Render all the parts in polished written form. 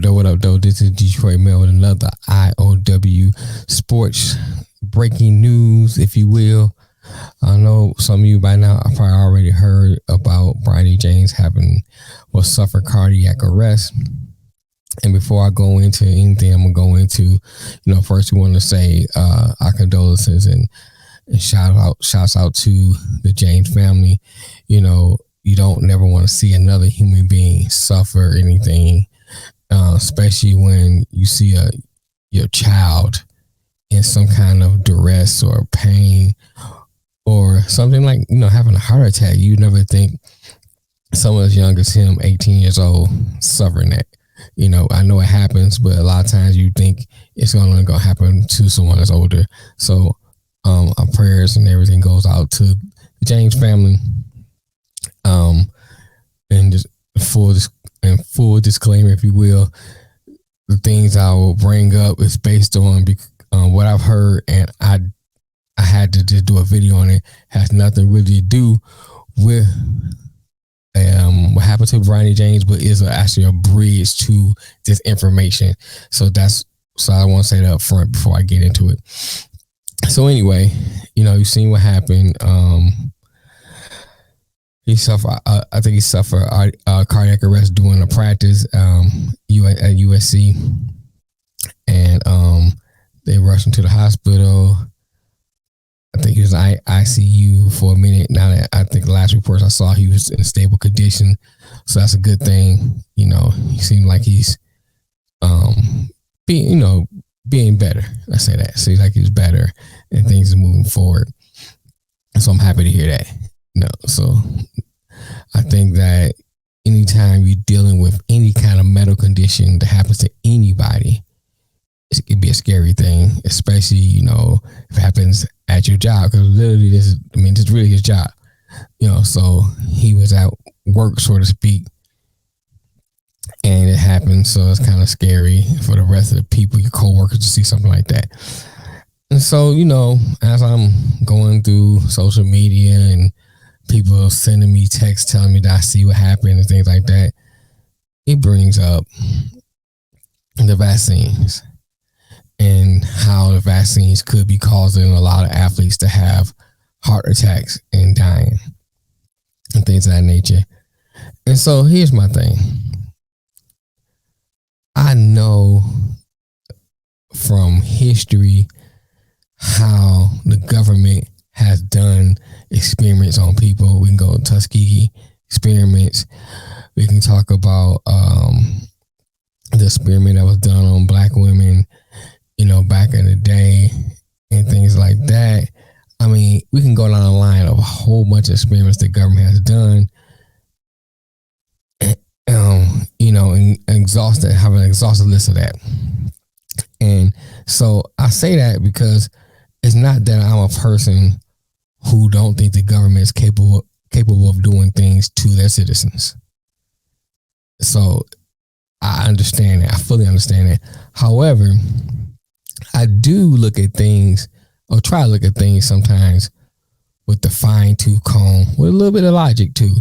though? What up, though? This is Detroit Mail with another IOW sports breaking news, if you will. I know some of you by now have probably already heard about Bronny James suffered cardiac arrest. And before I go into anything, I'm gonna go into, first we want to say our condolences and shouts out to the James family. You don't never want to see another human being suffer anything, especially when you see your child in some kind of duress or pain or something like, having a heart attack. You never think someone as young as him, 18 years old, suffering that. I know it happens, but a lot of times you think it's only going to happen to someone that's older. So our prayers and everything goes out to the James family. And just full disclaimer, if you will, the things I will bring up is based on what I've heard, and I had to just do a video on it. Has nothing really to do with what happened to Bronny James, but is actually a bridge to this information. So I want to say that up front before I get into it. So anyway, you've seen what happened. He suffered. I think he suffered cardiac arrest during a practice at USC, and they rushed him to the hospital. I think he was in ICU for a minute. Now that I think the last reports I saw, he was in stable condition, so that's a good thing. He seemed like he's being better. I say that. Seems like he's better and things are moving forward. So I'm happy to hear that. So I think that anytime you're dealing with any kind of medical condition that happens to anybody, it could be a scary thing, especially, if it happens at your job, because literally this is really his job, so he was at work, so to speak, and it happened. So it's kind of scary for the rest of the people, your coworkers, to see something like that. And so, as I'm going through social media and people sending me texts telling me that I see what happened and things like that, it brings up the vaccines and how the vaccines could be causing a lot of athletes to have heart attacks and dying and things of that nature. And so here's my thing. I know from history how the government has done experiments on people. We can go Tuskegee experiments. We can talk about the experiment that was done on black women, back in the day and things like that. I mean, we can go down the line of a whole bunch of experiments the government has done, and have an exhaustive list of that. And so I say that because it's not that I'm a person who don't think the government is capable of doing things to their citizens. So I understand that. I fully understand that. However, I do look at things, or try to look at things sometimes with the fine-tooth comb, with a little bit of logic too,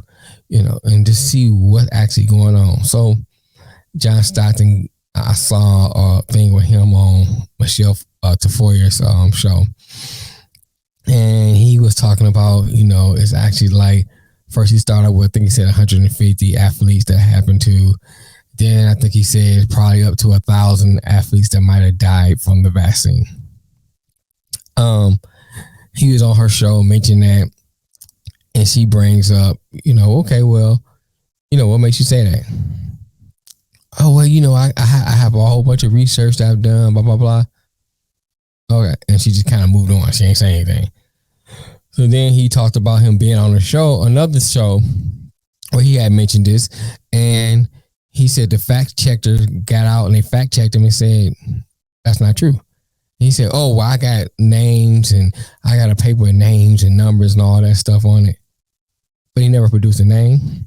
and to see what's actually going on. So John Stockton, I saw a thing with him on Michelle Tafoya's show. And he was talking about, it's actually like, first he started with, I think he said 150 athletes that happened to. Then I think he said probably up to 1,000 athletes that might have died from the vaccine. He was on her show mentioning that, and she brings up, okay, well, what makes you say that? Oh, well, I have a whole bunch of research that I've done, blah, blah, blah. Okay. And she just kind of moved on. She ain't saying anything. So then he talked about him being on another show where he had mentioned this, and he said the fact checker got out and they fact checked him and said, that's not true. He said, oh, well, I got names and I got a paper with names and numbers and all that stuff on it. But he never produced a name.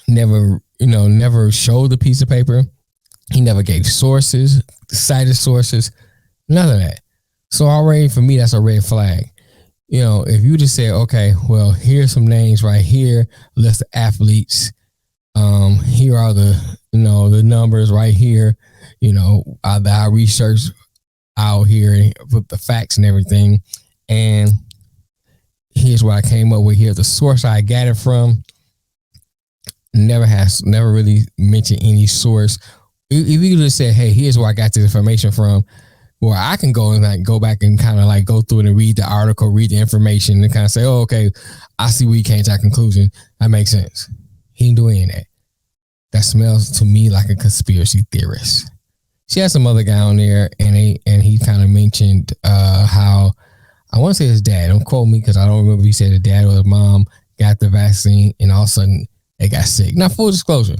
Never showed the piece of paper. He never gave sources, cited sources, none of that. So already for me, that's a red flag. If you just say, okay, well, here's some names right here, list of athletes. Here are the the numbers right here, that I researched out here and put the facts and everything. And here's what I came up with. Here's the source I got it from. Never really mentioned any source. If you just say, hey, here's where I got this information from, or I can go and go back and kind of go through it and read the article, read the information, and kind of say, oh, okay, I see where you came to that conclusion. That makes sense. He didn't do any of that. That smells to me like a conspiracy theorist. She had some other guy on there, and he kind of mentioned how, I want to say his dad. Don't quote me because I don't remember if he said his dad or his mom got the vaccine, and all of a sudden they got sick. Now, full disclosure,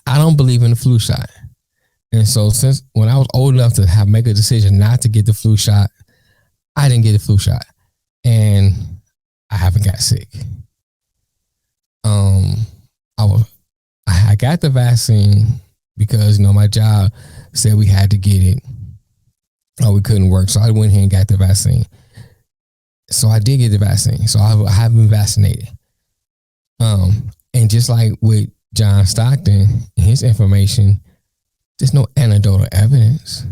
I don't believe in the flu shot. And so since when I was old enough to make a decision not to get the flu shot, I didn't get the flu shot. And I haven't got sick. I got the vaccine because, my job said we had to get it or we couldn't work. So I went here and got the vaccine. So I did get the vaccine. So I have been vaccinated. And just like with John Stockton, his information, there's no anecdotal evidence.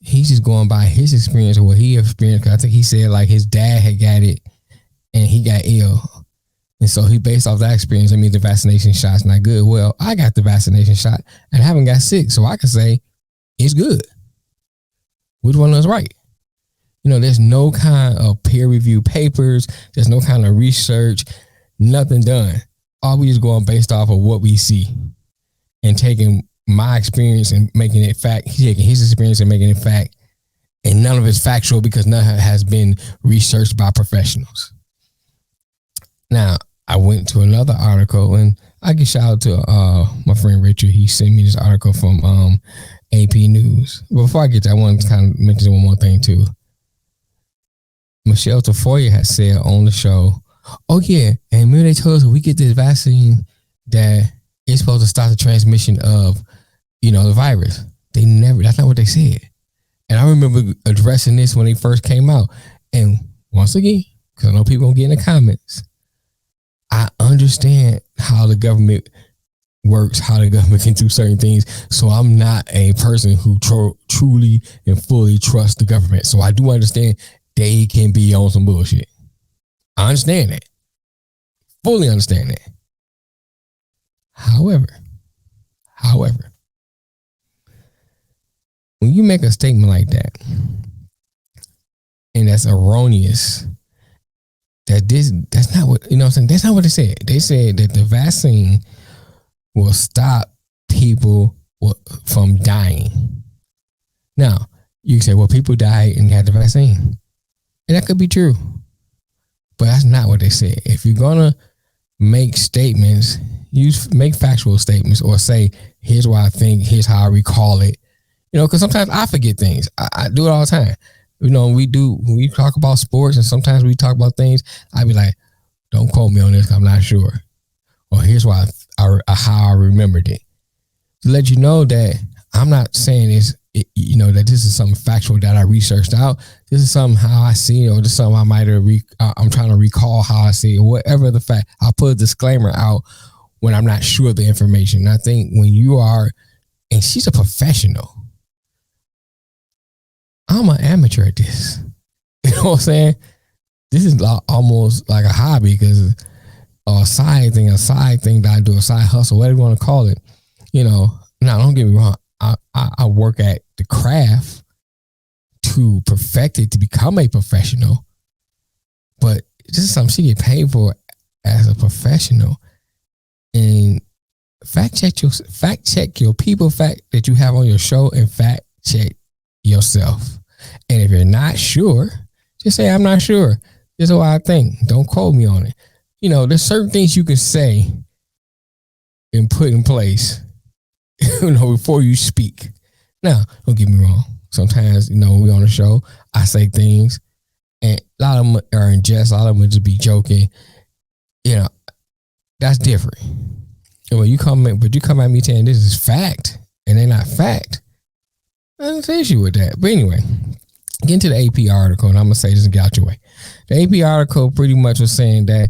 He's just going by his experience or what he experienced. Cause I think he said his dad had got it and he got ill. And so he based off that experience, that means the vaccination shot's not good. Well, I got the vaccination shot and I haven't got sick. So I can say it's good. Which one is right? There's no kind of peer review papers. There's no kind of research, nothing done. All we just going based off of what we see and taking my experience and making it fact. He's taking his experience and making it fact. And none of it's factual because none has been researched by professionals. Now, I went to another article and I give shout out to my friend Richard. He sent me this article from AP News. But before I get to that, I want to kind of mention one more thing too. Michelle Tafoya has said on the show, oh yeah, and when they told us if we get this vaccine that it's supposed to stop the transmission of, the virus. That's not what they said. And I remember addressing this when they first came out. And once again, because I know people gonna get in the comments, I understand how the government works, how the government can do certain things. So I'm not a person who truly and fully trusts the government. So I do understand they can be on some bullshit. I understand that. Fully understand that. However, when you make a statement like that, and that's erroneous, that's not what, that's not what they said. They said that the vaccine will stop people from dying. Now, you can say, well, people died and had the vaccine. And that could be true. But that's not what they said. If you're going to make statements, make factual statements or say, here's what I think, here's how I recall it. Because sometimes I forget things. I do it all the time. When we talk about sports and sometimes we talk about things, I be like, don't quote me on this, I'm not sure. Or here's why how I remembered it. To let you know that I'm not saying this, that this is something factual that I researched out. This is something how I see it, or this is something I might have, I'm trying to recall how I see it, whatever the fact. I'll put a disclaimer out when I'm not sure of the information. And I think when you are, and she's a professional, I'm an amateur at this. You know what I'm saying? This is almost like a hobby because a side thing that I do, a side hustle, whatever you want to call it. Now don't get me wrong. I work at the craft to perfect it to become a professional, but this is something she get paid for as a professional. And fact check your people fact that you have on your show and fact check yourself. And if you're not sure, just say, I'm not sure. This is what I think. Don't quote me on it. There's certain things you can say and put in place, before you speak. Now, don't get me wrong. Sometimes, we on the show, I say things and a lot of them are in jest. A lot of them just be joking. That's different. And when you come at me saying this is fact and they're not fact, there's an issue with that. But anyway, get into the AP article, and I'm going to say this and get out your way. The AP article pretty much was saying that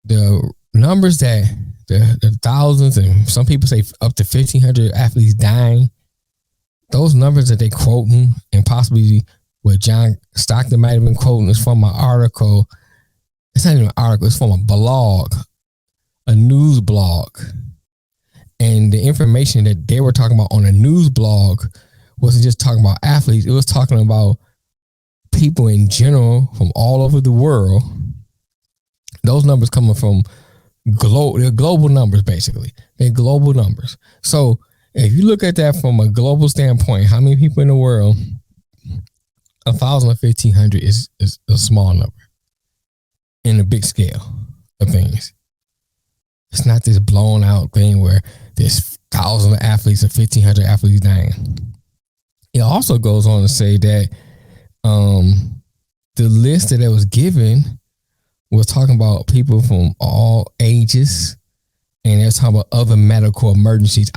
the numbers that the thousands, and some people say up to 1,500 athletes dying. Those numbers that they quoting, and possibly what John Stockton might have been quoting, is from an article. It's not even an article. It's from a blog, a news blog. And the information that they were talking about on a news blog wasn't just talking about athletes. It was talking about people in general from all over the world. Those numbers coming from they're global numbers, basically. They're global numbers. So if you look at that from a global standpoint, how many people in the world, 1,000 or 1,500 is a small number in the big scale of things. It's not this blown out thing where there's thousands of athletes or 1,500 athletes dying. It also goes on to say that the list that was given was talking about people from all ages, and they're talking about other medical emergencies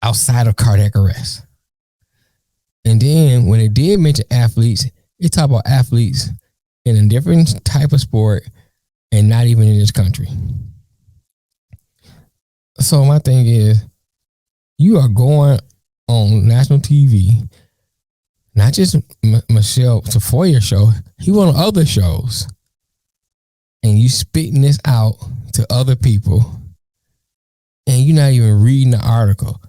outside of cardiac arrest. And then when it did mention athletes, it talked about athletes in a different type of sport and not even in this country. So my thing is, you are going on national TV, not just Michelle Tafoya show, he went on other shows, and you spitting this out to other people, and you're not even reading the article.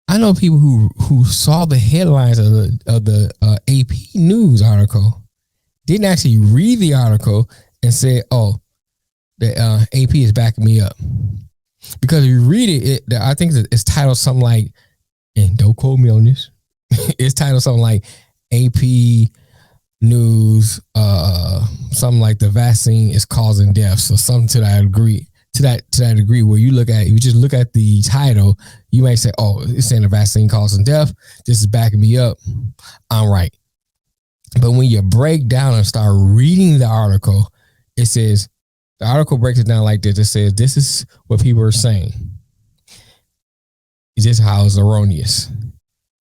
I know people who saw the headlines of the AP News article, didn't actually read the article and say, "Oh, the AP is backing me up." Because if you read it, I think it's titled something like, and don't quote me on this, it's titled something like AP News, something like the vaccine is causing deaths, or something to that degree. To that degree, where you just look at the title, you may say, "Oh, it's saying the vaccine causing death. This is backing me up. I'm right." But when you break down and start reading the article, it says, the article breaks it down like this. It says, this is what people are saying. This is how it's erroneous.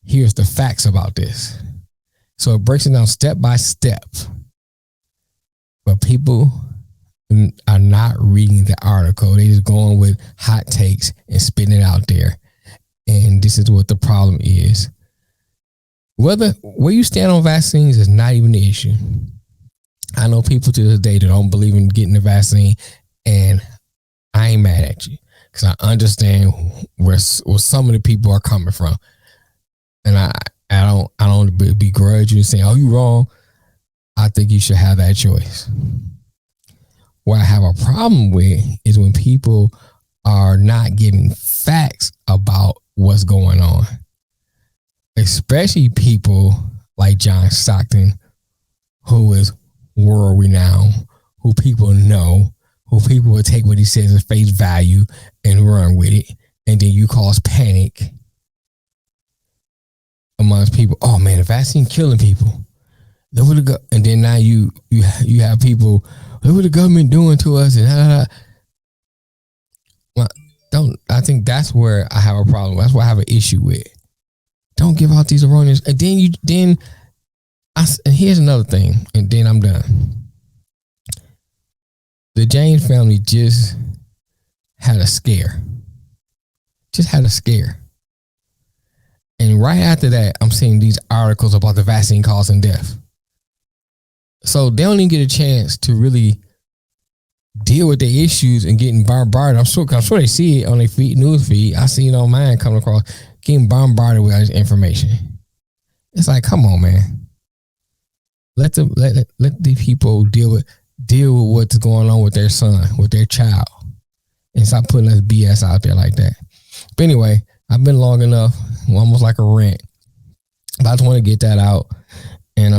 Here's the facts about this. So it breaks it down step by step. But people are not reading the article. They just going with hot takes and spitting it out there. And this is what the problem is. Where you stand on vaccines is not even the issue. I know people to this day that don't believe in getting the vaccine, and I ain't mad at you because I understand where some of the people are coming from, and I don't begrudge you and say, "Oh, you wrong." I think you should have that choice. What I have a problem with is when people are not giving facts about what's going on, especially people like John Stockton, who is world renowned, who people know, who people will take what he says at face value and run with it, and then you cause panic amongst people. Oh man, the vaccine killing people. And then now you have people, look what the government doing to us, and I think that's where I have a problem. That's what I have an issue with. Don't give out these erroneous. And then and here's another thing, and then I'm done. The James family just had a scare. And right after that, I'm seeing these articles about the vaccine causing death. So they don't even get a chance to really deal with the issues and getting bombarded. I'm sure they see it on their news feed. I see it on mine coming across, getting bombarded with this information. It's like, come on, man. Let the people deal with what's going on with their son, with their child, and stop putting us BS out there like that. But anyway, I've been long enough, almost like a rant. But I just want to get that out. And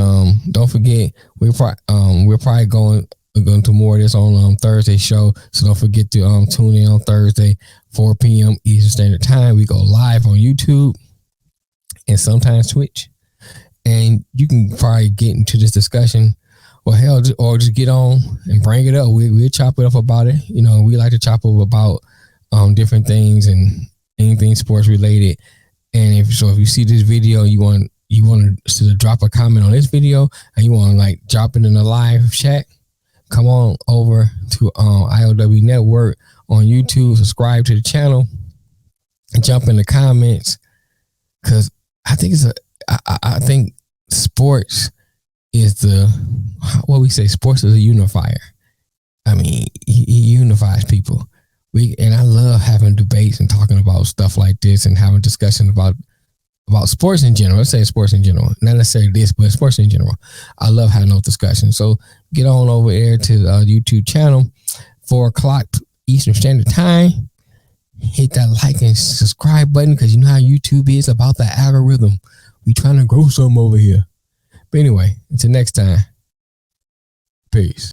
don't forget, we're probably going to more of this on Thursday show. So don't forget to tune in on Thursday, 4 p.m. Eastern Standard Time. We go live on YouTube and sometimes Twitch. And you can probably get into this discussion, or hell, just get on and bring it up. We'll chop it up about it. You know, we like to chop up about different things and anything sports related. And if you see this video, you want to drop a comment on this video, and you want to drop it in the live chat, come on over to IOW Network on YouTube, subscribe to the channel, and jump in the comments, because I think I think sports is sports is a unifier. I mean, he unifies people. And I love having debates and talking about stuff like this and having discussion about sports in general. Let's say sports in general, not necessarily this, but sports in general. I love having those discussions. So get on over there to the YouTube channel, 4:00 Eastern Standard Time. Hit that like and subscribe button, because you know how YouTube is about the algorithm. We trying to grow something over here. But anyway, until next time, peace.